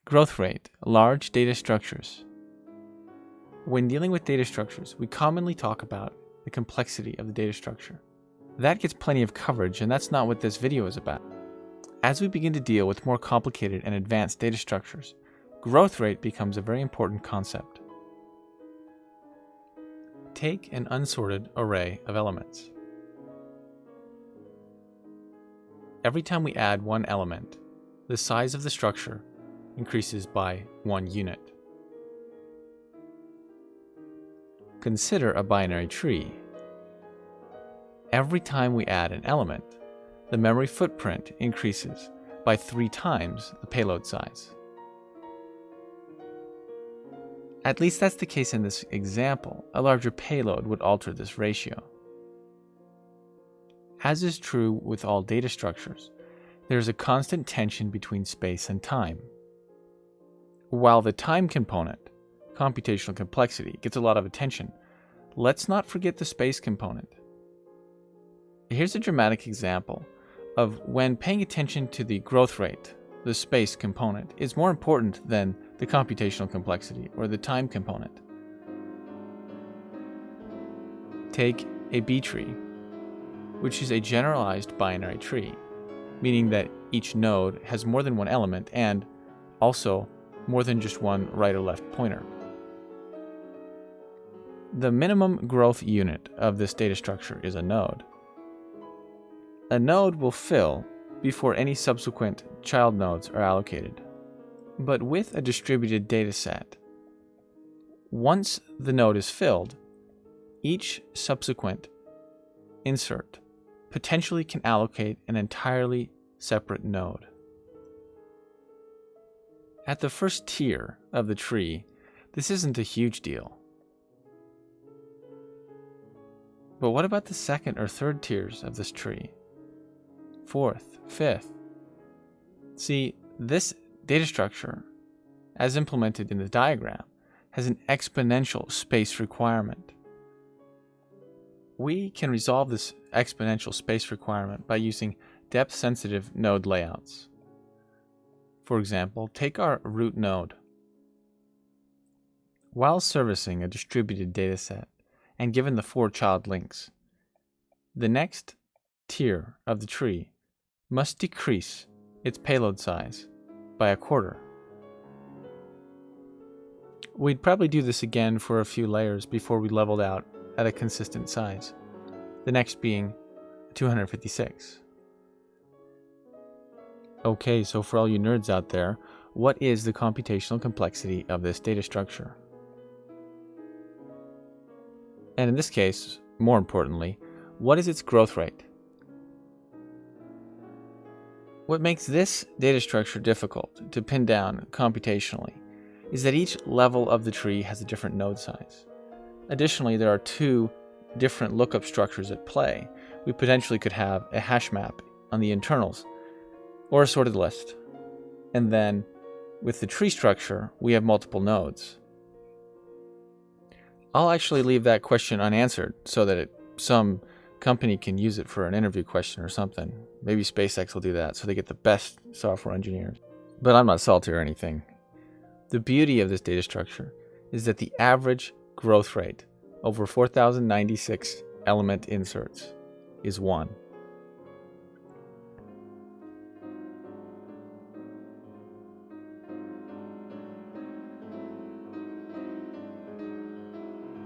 Growth rate, large data structures. When dealing with data structures, we commonly talk about the complexity of the data structure. That gets plenty of coverage, and that's not what this video is about. As we begin to deal with more complicated and advanced data structures, growth rate becomes a very important concept. Take an unsorted array of elements. Every time we add one element, the size of the structure increases by 1 unit. Consider a binary tree. Every time we add an element, the memory footprint increases by 3 times the payload size. At least that's the case in this example. A larger payload would alter this ratio. As is true with all data structures, there is a constant tension between space and time. While the time component, computational complexity, gets a lot of attention, let's not forget the space component. Here's a dramatic example of when paying attention to the growth rate, the space component, is more important than the computational complexity or the time component. Take a B tree, which is a generalized binary tree, meaning that each node has more than one element and also more than just one right or left pointer. The minimum growth unit of this data structure is a node. A node will fill before any subsequent child nodes are allocated. But with a distributed data set, once the node is filled, each subsequent insert potentially can allocate an entirely separate node. At the first tier of the tree, this isn't a huge deal. But what about the second or third tiers of this tree? Fourth, fifth. See, this data structure, as implemented in the diagram, has an exponential space requirement. We can resolve this exponential space requirement by using depth-sensitive node layouts. For example, take our root node. While servicing a distributed dataset and given the 4 child links, the next tier of the tree must decrease its payload size by 1/4. We'd probably do this again for a few layers before we leveled out at a consistent size, the next being 256. Okay, so for all you nerds out there, what is the computational complexity of this data structure? And in this case, more importantly, what is its growth rate? What makes this data structure difficult to pin down computationally is that each level of the tree has a different node size. Additionally, there are 2 different lookup structures at play. We potentially could have a hash map on the internals, or a sorted list. And then, with the tree structure, we have multiple nodes. I'll actually leave that question unanswered so that some company can use it for an interview question or something. Maybe SpaceX will do that so they get the best software engineers. But I'm not salty or anything. The beauty of this data structure is that the average growth rate over 4,096 element inserts is 1.